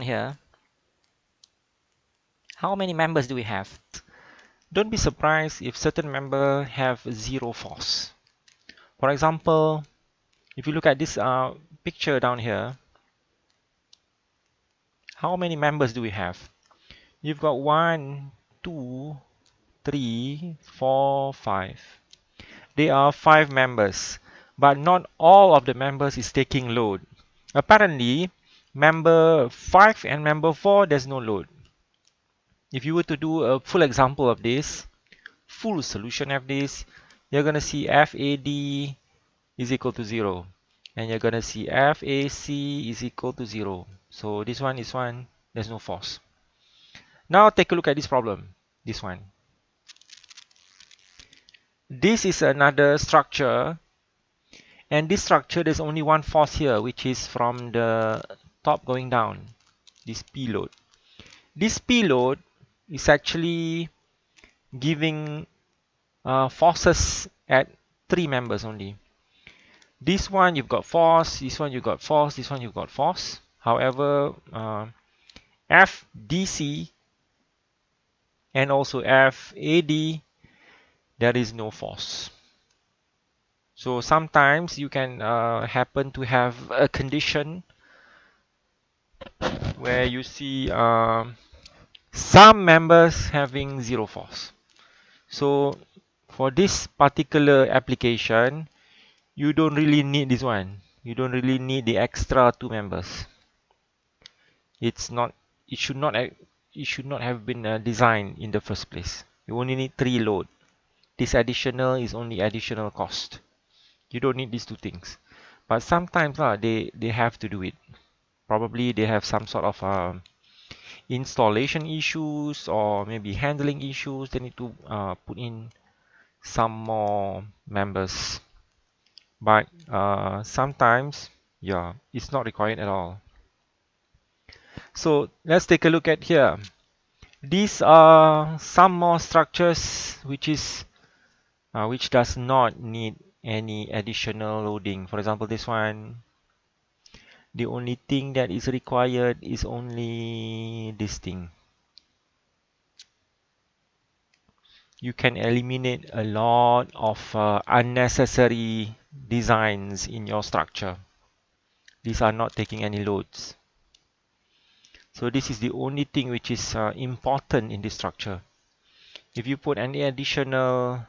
down here, how many members do we have? Don't be surprised if certain members have zero force. For example, if you look at this picture down here, how many members do we have? You've got 1, 2, 3, 4, 5. There are 5 members, but not all of the members is taking load. Apparently, member 5 and member 4, there's no load. If you were to do a full example of this, full solution of this, you're going to see FAD is equal to 0. And you're going to see FAC is equal to 0. So this one is 1, there's no force. Now take a look at this problem, this one. This is another structure, and this structure there's only one force here, which is from the top going down, this P load. This P load is actually giving forces at 3 members only. This one you've got force, this one you've got force, this one you've got force. However, FDC and also FAD, there is no force. So sometimes you can happen to have a condition where you see some members having zero force. So for this particular application, you don't really need this one. You don't really need the extra 2 members. It should not have been designed in the first place. You only need 3 load. This additional is only additional cost. You don't need these 2 things. But sometimes they have to do it. Probably they have some sort of installation issues or maybe handling issues. They need to put in some more members. But sometimes, yeah, it's not required at all. So let's take a look at here. These are some more structures which does not need any additional loading. For example, this one, the only thing that is required is only this thing. You can eliminate a lot of unnecessary designs in your structure. These are not taking any loads. So this is the only thing which is important in this structure. If you put any additional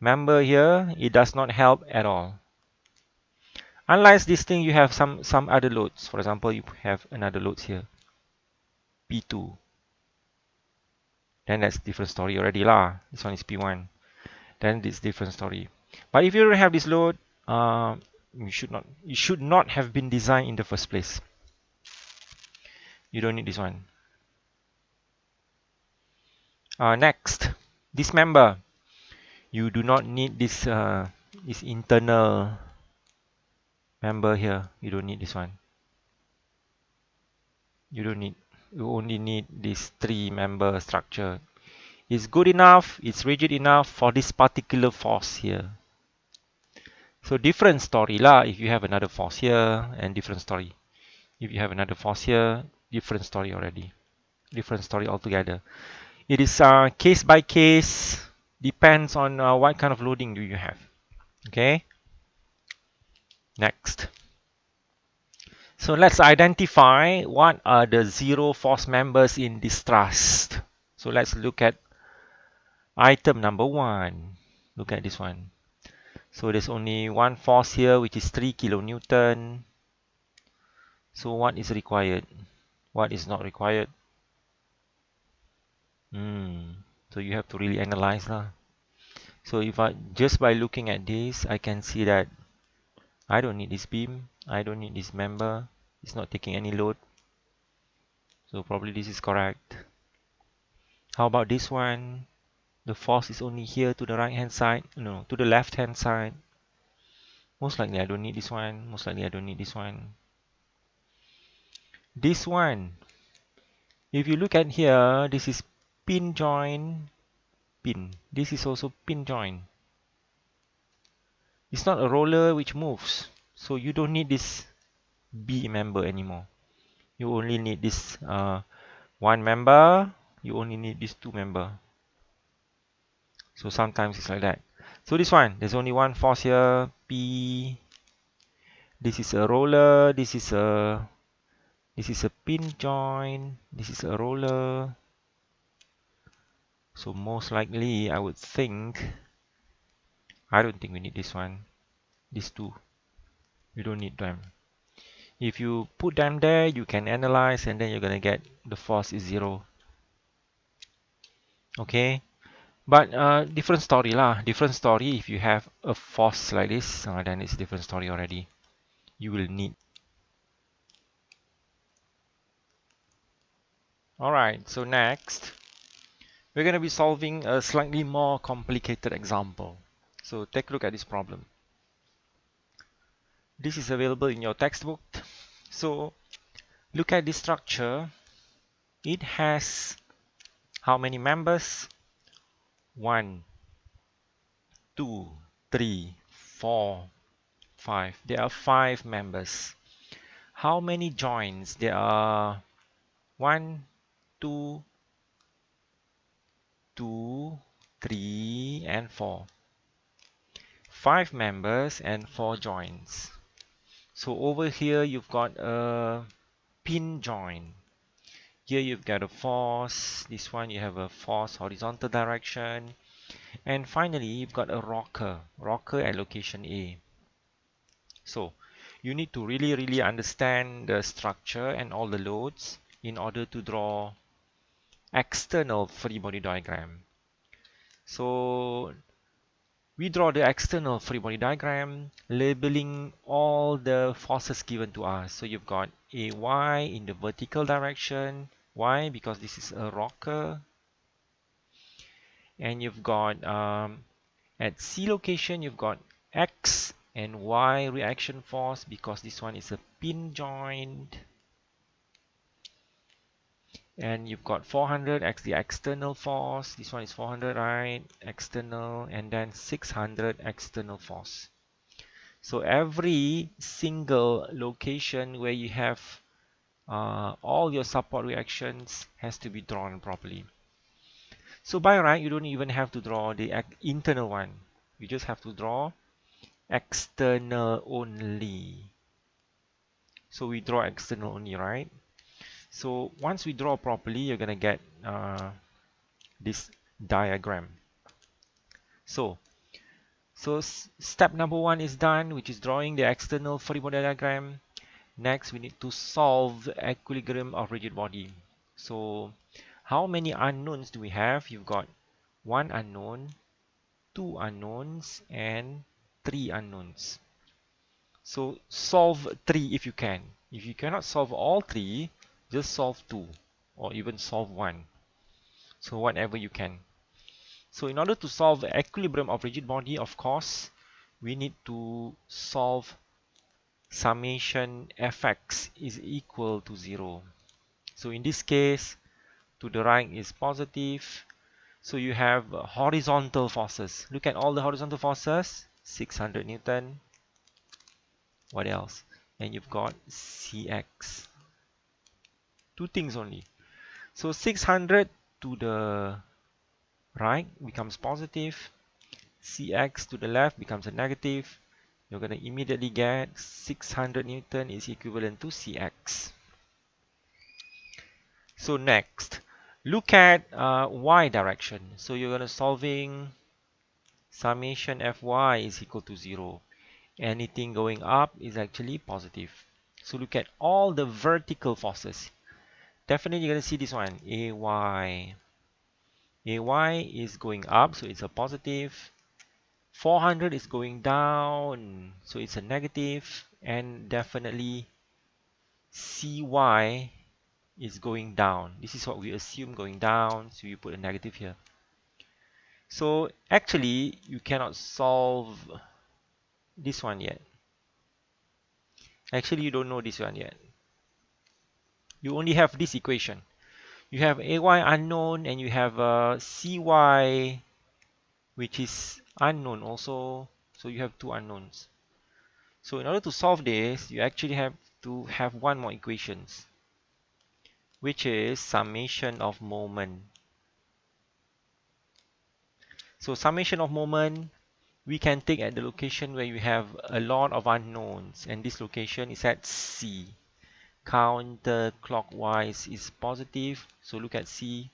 member here, it does not help at all. Unless this thing you have some other loads. For example, you have another loads here, P2. Then that's different story already lah. This one is P1. Then it's different story. But if you don't have this load, it should not have been designed in the first place. You don't need this one. Next, this member. You do not need this internal member here. You don't need this one. You only need this 3 member structure. It's good enough, it's rigid enough for this particular force here. So different story lah if you have another force here, and different story. If you have another force here, different story already. Different story altogether. It is case by case, depends on what kind of loading do you have. Okay? Next. So let's identify what are the zero force members in this thrust. So let's look at item number 1. Look at this one. So there's only one force here, which is 3 kilonewton. So what is required? What is not required? So you have to really analyze lah. So if just by looking at this, I can see that I don't need this beam. I don't need this member. It's not taking any load. So probably this is correct. How about this one? The force is only here to the right hand side. No, to the left hand side. Most likely I don't need this one. Most likely I don't need this one. This one. If you look at here, this is pin joint, pin. This is also pin joint. It's not a roller which moves. So you don't need this B member anymore. You only need this one member. You only need this two member. So sometimes it's like that. So this one, there's only one force here, P. This is a roller. This is a pin joint. This is a roller. So most likely, I would think, I don't think we need this one. These two, we don't need them. If you put them there, you can analyze, and then you're gonna get the force is 0. Okay, but different story lah. Different story. If you have a force like this, then it's a different story already. You will need. All right. So next, we're gonna be solving a slightly more complicated example. So take a look at this problem. This is available in your textbook. So look at this structure. It has how many members? 1, 2, 3, 4, 5. There are 5 members. How many joints? There are 1, 2, 2, 3, and 4. 5 members and 4 joints. So over here you've got a pin joint. Here you've got a force. This one you have a force horizontal direction. And finally you've got a rocker at location A. So you need to really understand the structure and all the loads in order to draw external free body diagram. So we draw the external free body diagram, labeling all the forces given to us. So you've got AY in the vertical direction. Why? Because this is a rocker. And you've got at C location, you've got X and Y reaction force because this one is a pin joint. And you've got 400 X the external force. This one is 400, right? External, and then 600 external force. So every single location where you have all your support reactions has to be drawn properly. So by right, you don't even have to draw the internal one. You just have to draw external only. So we draw external only, right? So once we draw properly, you're gonna get this diagram. So step number 1 is done, which is drawing the external free body diagram. Next, we need to solve the equilibrium of rigid body. So how many unknowns do we have? You've got 1 unknown, 2 unknowns, and 3 unknowns. So solve 3 if you can. If you cannot solve all 3, just solve 2 or even solve 1. So whatever you can. So in order to solve the equilibrium of rigid body, of course, we need to solve summation fx is equal to 0. So in this case, to the right is positive. So you have horizontal forces. Look at all the horizontal forces. 600 Newton. What else? And you've got Cx. 2 things only. So 600 to the right becomes positive. Cx to the left becomes a negative. You're going to immediately get 600 Newton is equivalent to Cx. So next, look at y direction. So you're going to solving summation Fy is equal to 0. Anything going up is actually positive. So look at all the vertical forces. Definitely you're going to see this one, Ay. Ay is going up, so it's a positive. 400 is going down, so it's a negative. And definitely Cy is going down. This is what we assume going down, so you put a negative here. So actually, you cannot solve this one yet. Actually, you don't know this one yet. You only have this equation. You have Ay unknown and you have Cy, which is unknown also. So you have 2 unknowns. So in order to solve this, you actually have to have one more equations. which is summation of moment. So summation of moment, we can take at the location where you have a lot of unknowns, and this location is at C. Counterclockwise is positive, so look at C.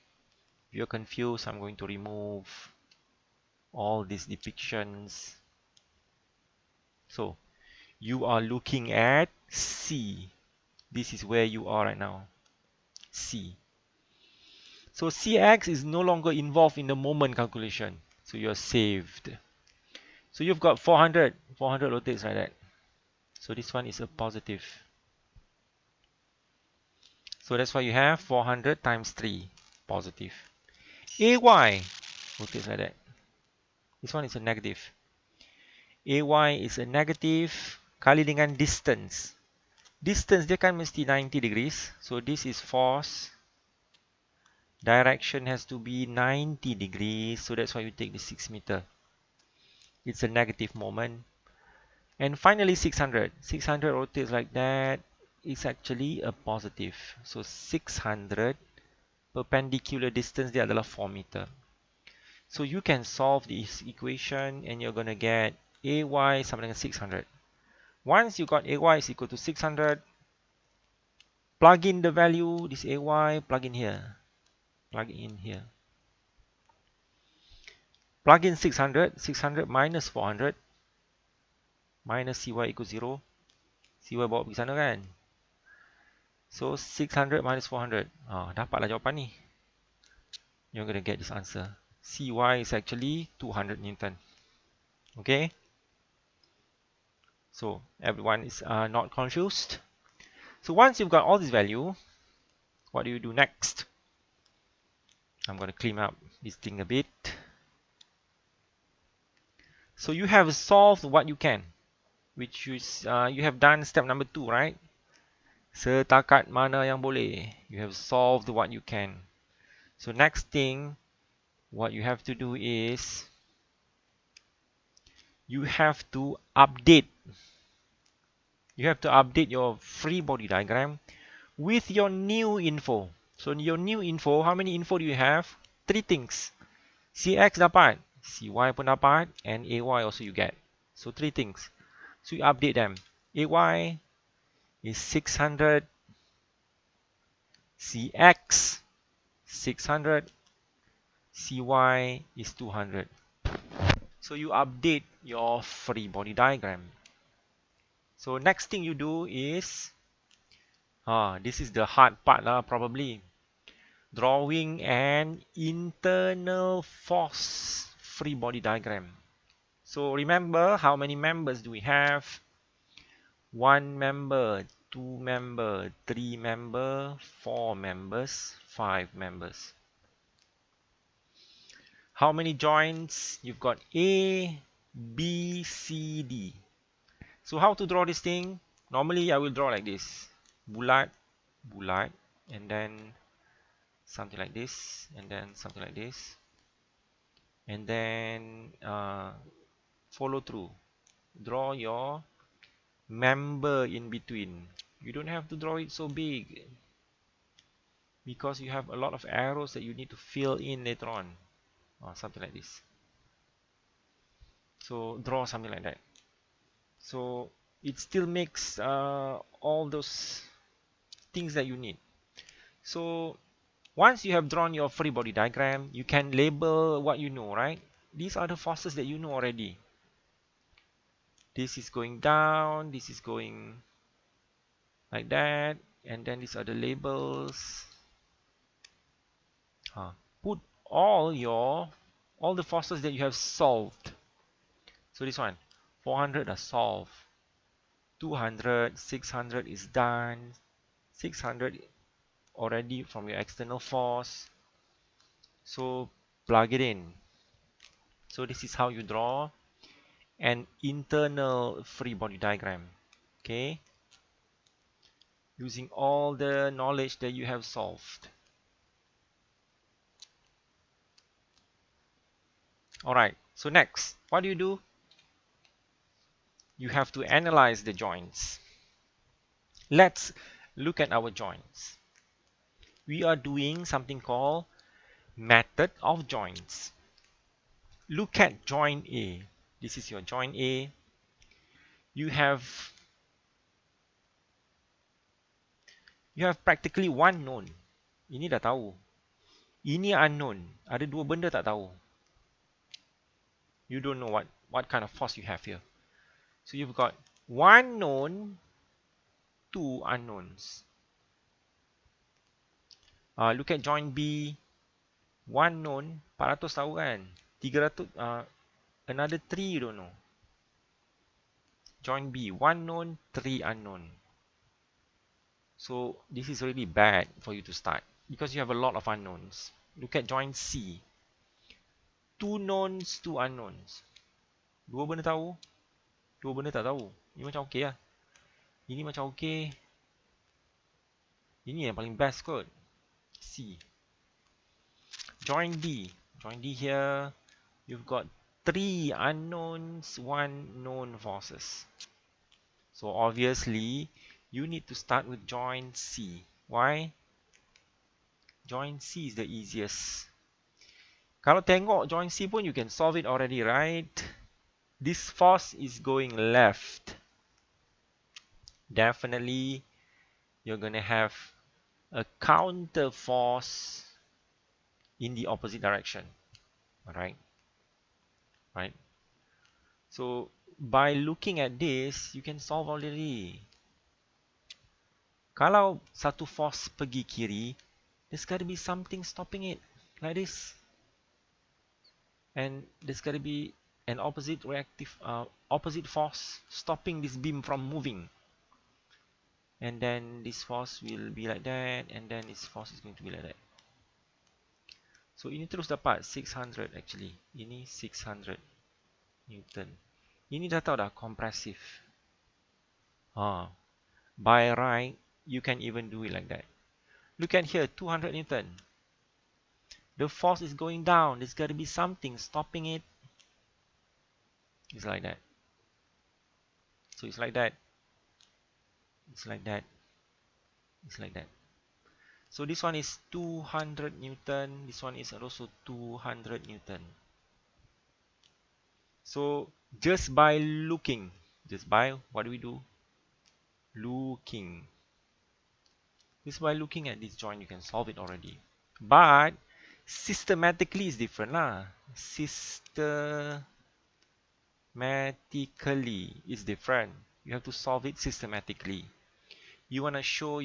If you're confused, I'm going to remove all these depictions. So you are looking at C. This is where you are right now, C. So CX is no longer involved in the moment calculation, so you're saved. So you've got 400 rotates like that. So this one is a positive. So that's why you have 400 times 3, positive. AY rotates like that. This one is a negative. AY is a negative kali dengan distance. Distance dia kan mesti 90 degrees. So this is force. Direction has to be 90 degrees. So that's why you take the 6 meter. It's a negative moment. And finally 600. 600 rotates like that. It's actually a positive. So 600 perpendicular distance dia adalah 4 meter. So you can solve this equation and you're going to get AY sama dengan 600. Once you got AY is equal to 600, plug in the value, this AY, plug in here. Plug in here. Plug in 600, 600 minus 400, minus CY equals 0. CY bawa pergi sana kan? So 600 minus 400. Dapatlah jawapan ni. You're going to get this answer. CY is actually 200 Newton. Okay? So everyone is not confused. So once you've got all this value, what do you do next? I'm going to clean up this thing a bit. So you have solved what you can, which is you have done step number 2, right? Setakat mana yang boleh. You have solved what you can. So next thing, what you have to do is you have to update. You have to update your free body diagram with your new info. So your new info, how many info do you have? 3 things. CX dapat, CY pun dapat, and AY also you get. So 3 things. So you update them. AY is 600, CX 600, CY is 200. So you update your free body diagram. So next thing you do is, this is the hard part lah probably. Drawing an internal force free body diagram. So remember, how many members do we have? 1 member, 2 member, 3 member, 4 members, 5 members. How many joints? You've got A, B, C, D. So how to draw this thing? Normally I will draw like this. Bulat, bulat, and then something like this, and then something like this. And then follow through. Draw your member in between. You don't have to draw it so big, because you have a lot of arrows that you need to fill in later on. Something like this. So draw something like that. So it still makes all those things that you need. So once you have drawn your free body diagram, you can label what you know, right? These are the forces that you know already. This is going down, this is going like that, and then these are the labels. Put all the forces that you have solved. So this one, 400 are solved. 200, 600 is done. 600 already from your external force. So plug it in. So this is how you draw an internal free body diagram. Okay? Using all the knowledge that you have solved. Alright, so next, what do? You have to analyze the joints. Let's look at our joints. we are doing something called method of joins. Look at join A. This is your join A. You have practically one known. Ini dah tahu. Ini unknown. Ada dua benda tak tahu. You don't know what kind of force you have here. So you've got one known, two unknowns. Look at join B. One known, 400 tahu kan? 300, another 3 you don't know. Join B, one known, 3 unknown. So this is really bad for you to start because you have a lot of unknowns. Look at join C. Two knowns, two unknowns. Dua benda tahu, dua benda tak tahu. Ini macam okey lah. Ini macam okey. Ini yang paling best kot. C. Join D. Join D here. You've got 3 unknowns, 1 known forces. So obviously, you need to start with join C. Why? Join C is the easiest. Kalau tengok join C pun, you can solve it already, right? This force is going left. Definitely, you're going to have a counter force in the opposite direction. Alright? Right? So, by looking at this, you can solve already. Kalau satu force pergi kiri, there's got to be something stopping it. Like this. And there's got to be an opposite force stopping this beam from moving. And then this force will be like that, and then this force is going to be like that. So ini terus dapat 600 actually. Ini 600 Newton. Ini dah tahu dah compressive. By right, you can even do it like that. Look at here, 200 Newton. The force is going down. There's got to be something stopping it. It's like that. So it's like that. It's like that. It's like that. So this one is 200 Newton. This one is also 200 Newton. So just by looking, what do we do? Looking. Just by looking at this joint, you can solve it already. But systematically is different lah. Systematically is different. You have to solve it systematically. You want to show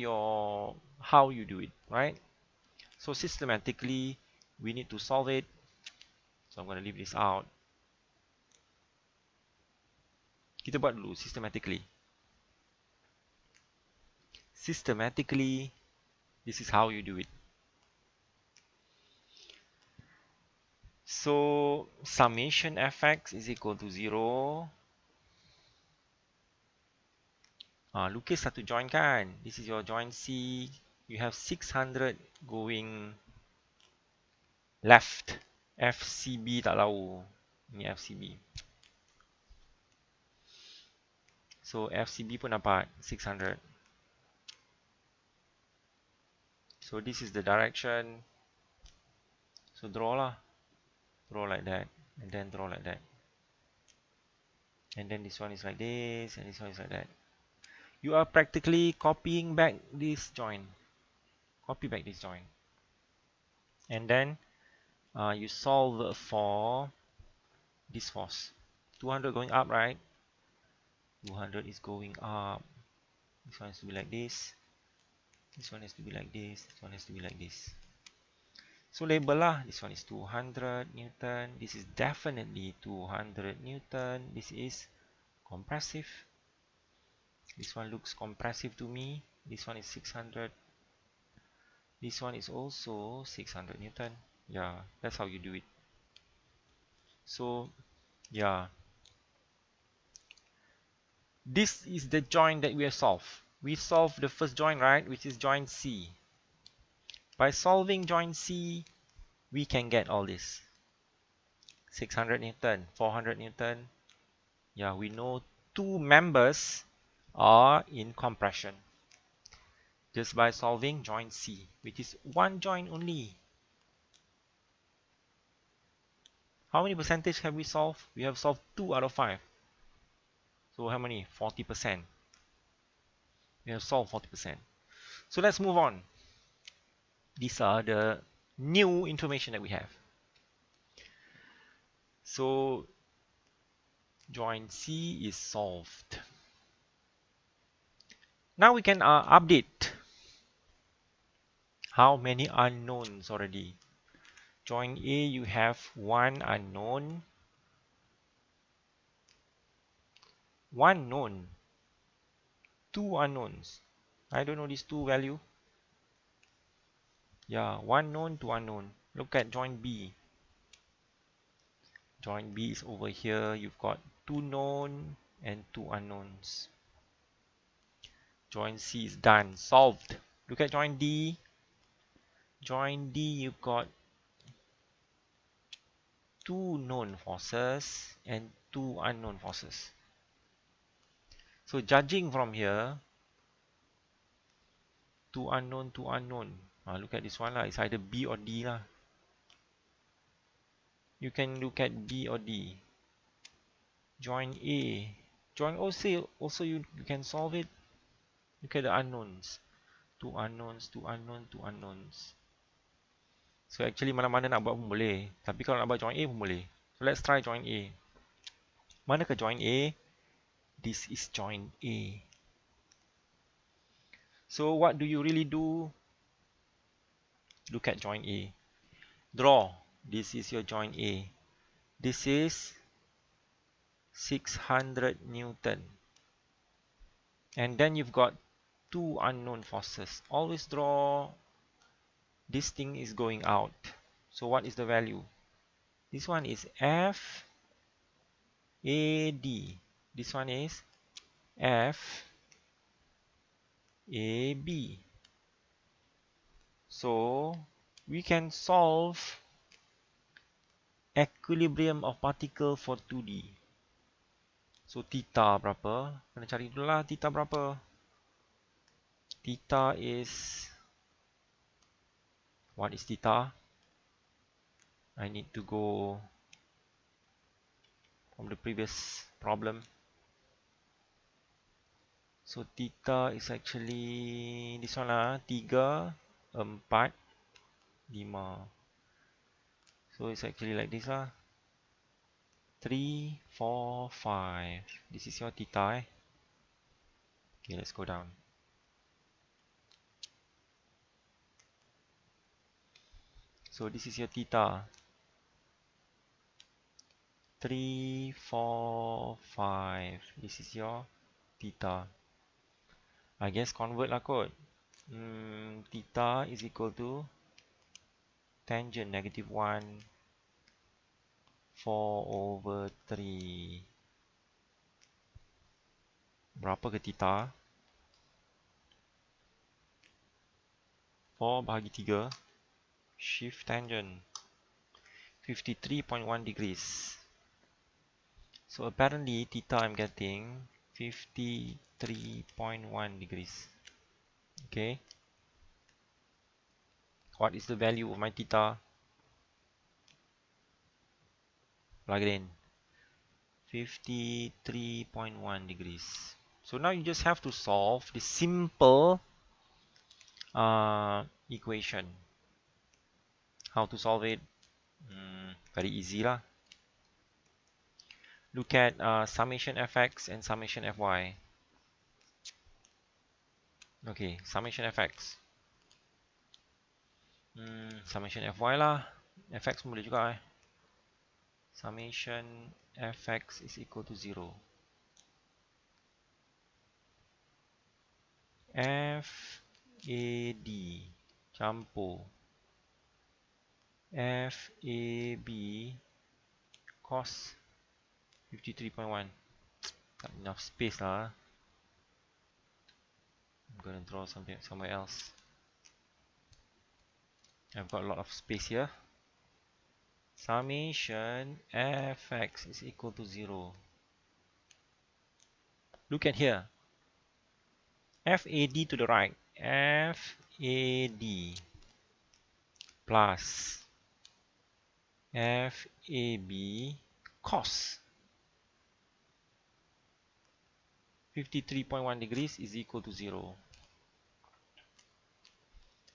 how you do it, right? So systematically, we need to solve it. So I'm going to leave this out. Kita buat dulu systematically. Systematically, this is how you do it. So summation fx is equal to 0. Lukis satu join kan. This is your join C. You have 600 going left. FCB tak tahu. Ini FCB. So FCB pun dapat 600. So this is the direction. So draw lah. Draw like that. And then draw like that. And then this one is like this. And this one is like that. You are practically copying back this joint. Copy back this joint. And then you solve for this force. 200 going up, right? 200 is going up. This one has to be like this. This one has to be like this. This one has to be like this. So label lah. This one is 200 Newton. This is definitely 200 Newton. This is compressive. This one looks compressive to me. This one is 600. This one is also 600 Newton. Yeah, that's how you do it. So, yeah. This is the joint that we have solved. We solved the first joint, right? Which is joint C. By solving joint C, we can get all this. 600 Newton, 400 Newton. Yeah, we know two members are in compression. just by solving joint C, which is one joint only. How many percentage have we solved? We have solved 2 out of 5. So how many? 40%. We have solved 40%. So let's move on. These are the new information that we have. So joint C is solved. Now we can update how many unknowns already. Joint A, you have one unknown, one known, two unknowns. I don't know these two value. Yeah, one known, two unknown. Look at joint B. Joint B is over here. You've got two known and two unknowns. Joint C is done, solved. Look at joint D. Joint D, you've got two known forces and two unknown forces. So judging from here, two unknown, two unknown. Look at this one lah. It's either B or D lah. You can look at B or D. Joint A. Joint O, also you can solve it. Look at the unknowns. Two unknowns, two unknowns, two unknowns. So actually mana-mana nak buat pun boleh. Tapi kalau nak buat joint A pun boleh. So let's try joint A. Mana ke joint A? This is joint A. So what do you really do? Look at joint A. Draw. This is your joint A. This is 600 Newton. And then you've got two unknown forces. Always draw. This thing is going out. So what is the value? This one is F AD. This one is F AB. So we can solve equilibrium of particle for 2D. So theta berapa? Kena cari dulu lah theta berapa. Theta is, what is theta? I need to go from the previous problem. So theta is actually this one lah, 3, 4, 5. So it's actually like this lah. 3, 4, 5. This is your theta. Okay, let's go down. So this is your theta. 3, 4, 5. This is your theta. I guess convert lah kot. Theta is equal to tangent -1 4/3. Berapa ke theta? 4 bahagi 3. Shift tangent 53.1 degrees. So apparently theta I'm getting 53.1 degrees. Okay. What is the value of my theta? Plug it in. 53.1 degrees. So now you just have to solve this simple equation. How to solve it? Very easy lah. Look at summation fx and summation fy. Okay, summation fx. Summation fy lah. Fx boleh juga Summation fx is equal to 0. FAD campur FAB cos 53.1. Not enough space lah. I'm gonna draw something somewhere else. I've got a lot of space here. Summation fx is equal to 0. Look at here. FAD to the right. FAD plus FAB cos 53.1 degrees is equal to 0.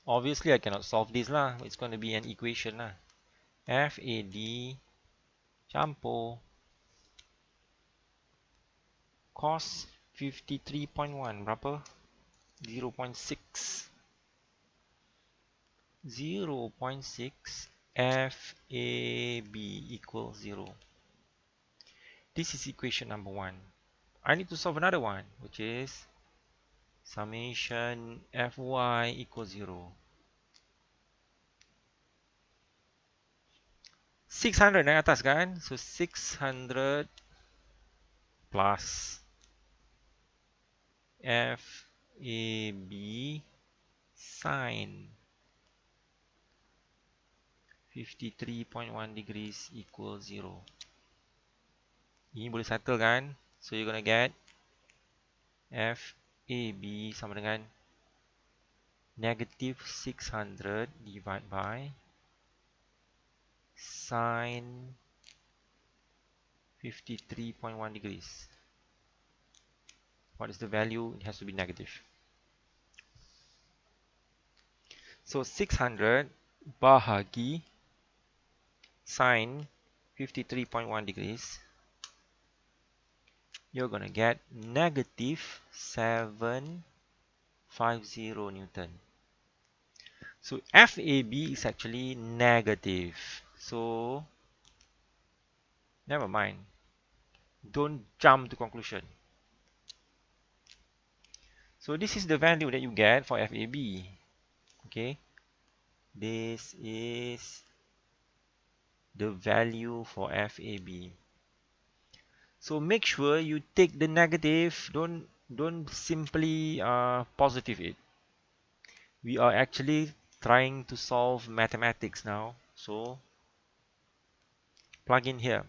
Obviously, I cannot solve this lah. It's going to be an equation lah. FAD campur cos 53.1 berapa? 0.6. 0.6 FAB equals 0. This is equation number 1. I need to solve another one, which is summation Fy equals 0. 600 naik atas kan? So 600 plus FAB sine 53.1 degrees equals 0. Ini boleh settle kan? So you're gonna get FAB sama dengan negative 600 divided by sine 53.1 degrees. What is the value? It has to be negative. So 600 bahagi sine 53.1 degrees, you're going to get negative 750 Newton. So FAB is actually negative. So never mind. Don't jump to conclusion. So this is the value that you get for FAB. Okay. This is the value for FAB. So make sure you take the negative. Don't simply positive it. We are actually trying to solve mathematics now. So plug in here.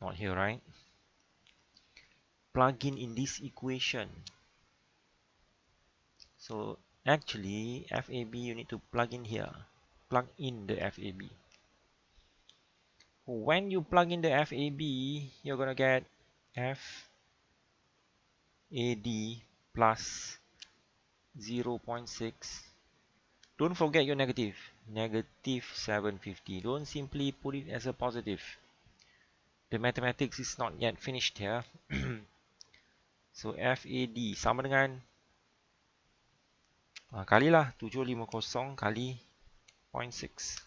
Not here, right? Plug in this equation. So actually FAB you need to plug in here. Plug in the FAB. When you plug in the FAB, you're gonna get FAD plus 0.6. Don't forget your negative. Negative 750. Don't simply put it as a positive. The mathematics is not yet finished here. So FAD sama dengan kalilah 750 kali 0.6.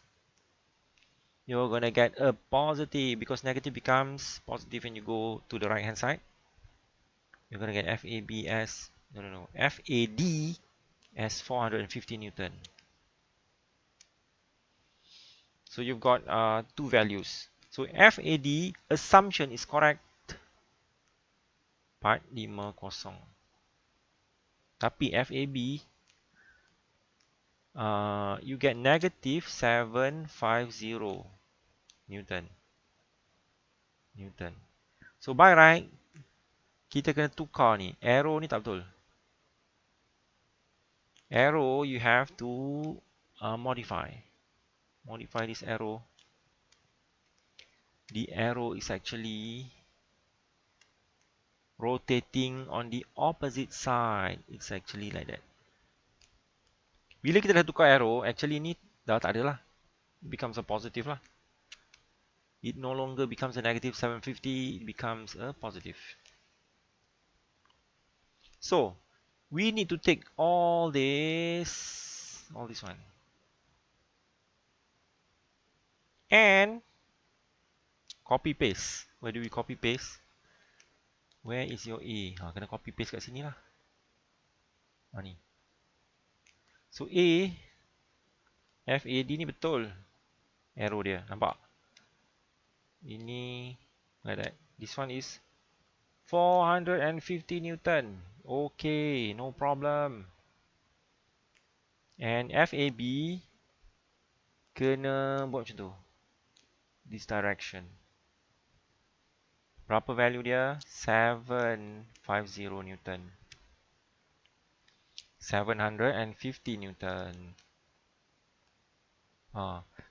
You're gonna get a positive because negative becomes positive when you go to the right hand side. You're gonna get FAB as FAD as 450 Newton. So you've got two values. So FAD assumption is correct. 450. Tapi FAB you get negative 750 Newton. So by right kita kena tukar ni. Arrow ni tak betul. Arrow you have to modify. Modify this arrow. The arrow is actually rotating on the opposite side. It's actually like that. Bila kita dah tukar arrow, actually ni dah tak ada lah. It becomes a positive lah. It no longer becomes a negative 750. It becomes a positive. So, we need to take all this one. And copy paste. Where do we copy paste? Where is your A? Kena copy paste kat sini lah. Ni. So A, FAD ni betul. Arrow dia, nampak? Ini, like that. This one is 450 Newton. Okay, no problem. And FAB kena buat macam tu. This direction. Berapa value dia? 750 Newton. 750 Newton.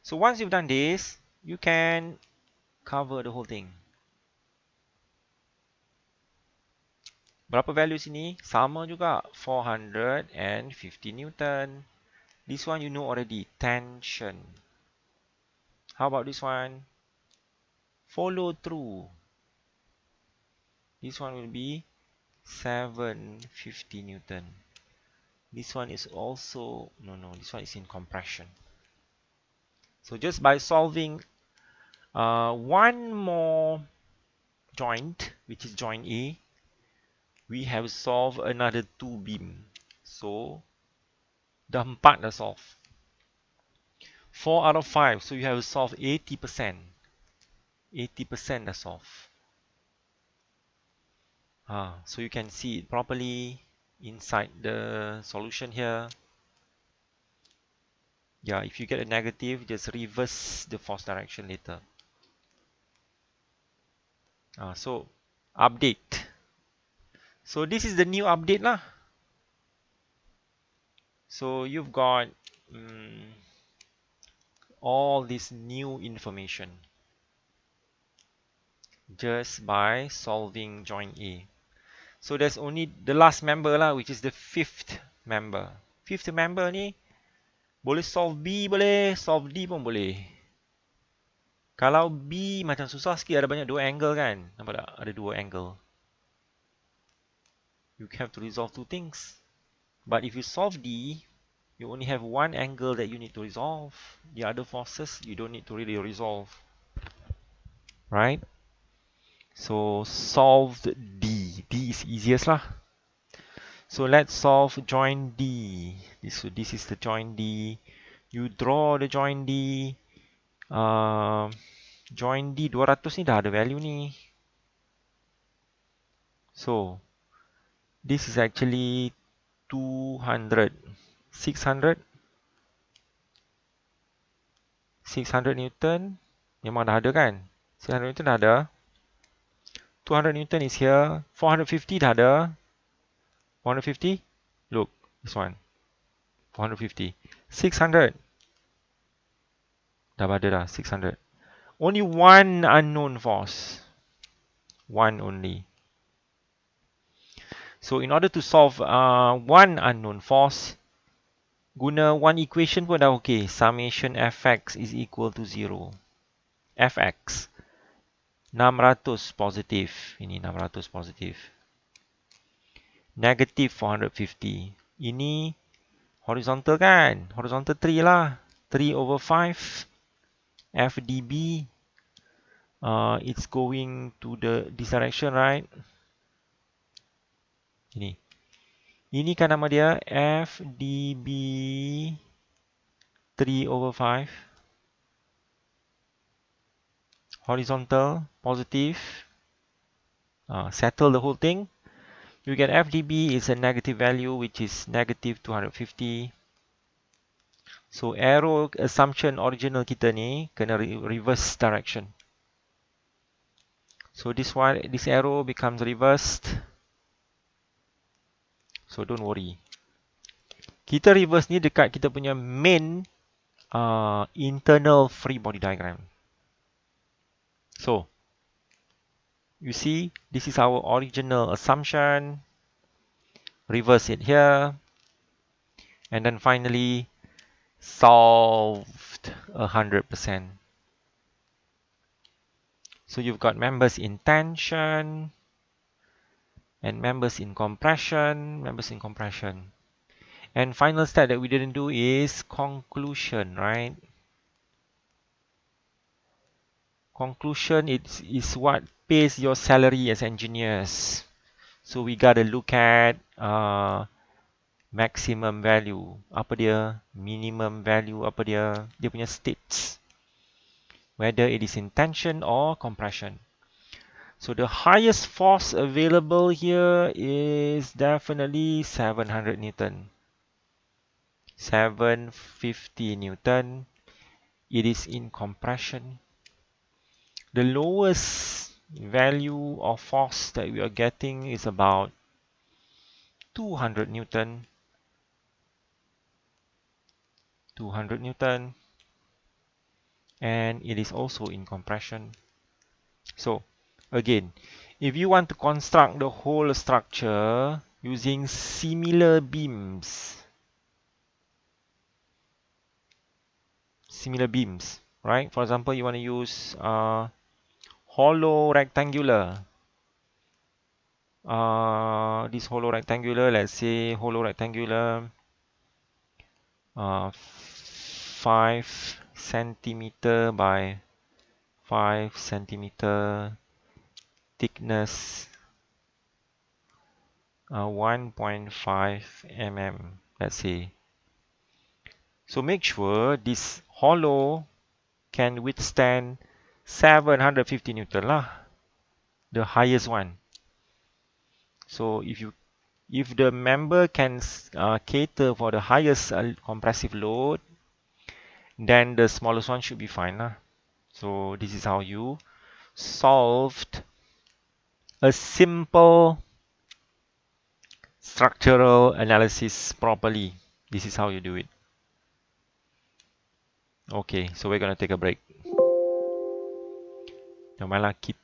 So once you've done this, you can cover the whole thing. Berapa value sini? Sama juga, 450 Newton. This one you know already, tension. How about this one? Follow through. This one will be 750 Newton. This one is also, no, this one is in compression. So just by solving one more joint, which is joint A, we have solved another 2 beam. So dah 4 dah solve. 4 out of 5, so you have solved 80%. 80% dah solve. So you can see it properly inside the solution here. Yeah, if you get a negative, just reverse the force direction later. So update. So this is the new update lah. So you've got all this new information just by solving joint A. So there's only the last member lah, which is the fifth member. Fifth member ni boleh solve B boleh, solve D pun boleh. Kalau B macam susah sikit, ada banyak dua angle kan. Nampak tak? Ada dua angle. You have to resolve two things. But if you solve D, you only have one angle that you need to resolve. The other forces, you don't need to really resolve. Right? So solve D. D is easiest lah. So let's solve joint D. This is the joint D. You draw the joint D. Joint D 200 ni dah ada value ni. So this is actually 200. 600 Newton memang dah ada kan? 600 Newton dah ada. 200 Newton is here. 450 dah ada. 450. Look, this one. 450. 600. Dah ada dah, 600. Only one unknown force. One only. So in order to solve one unknown force, guna one equation pun dah okay. Summation fx is equal to 0. Fx 600 positif. Ini 600 positif. Negative 450. Ini horizontal kan? Horizontal 3 lah. 3 over 5 FDB. It's going to this direction, right? Ini kan nama dia FDB 3 over 5. Horizontal, positive. Settle the whole thing. You get FDB is a negative value, which is negative 250. So arrow assumption original kita ni kena reverse direction. So this arrow becomes reversed. So don't worry. Kita reverse ni dekat kita punya main internal free body diagram. So you see, this is our original assumption. Reverse it here. And then finally, solved 100%. So you've got members in tension and members in compression, And final step that we didn't do is conclusion, right? Conclusion is what pays your salary as engineers. So we gotta look at maximum value, apa dia, minimum value, apa dia punya states, whether it is in tension or compression. So the highest force available here is definitely 700 Newton. 750 Newton. It is in compression. The lowest value of force that we are getting is about 200 Newton. 200 Newton, and it is also in compression. So again, if you want to construct the whole structure using similar beams, right? For example, you want to use hollow rectangular. This hollow rectangular, let's say hollow rectangular, 5 centimeter by 5 centimeter, thickness 1.5 mm, let's say. So make sure this hollow can withstand 750 Newton lah, the highest one. So if the member can cater for the highest compressive load, then the smallest one should be fine lah. So this is how you solved a simple structural analysis properly. This is how you do it. Okay, so we're gonna take a break. Jangan malah keep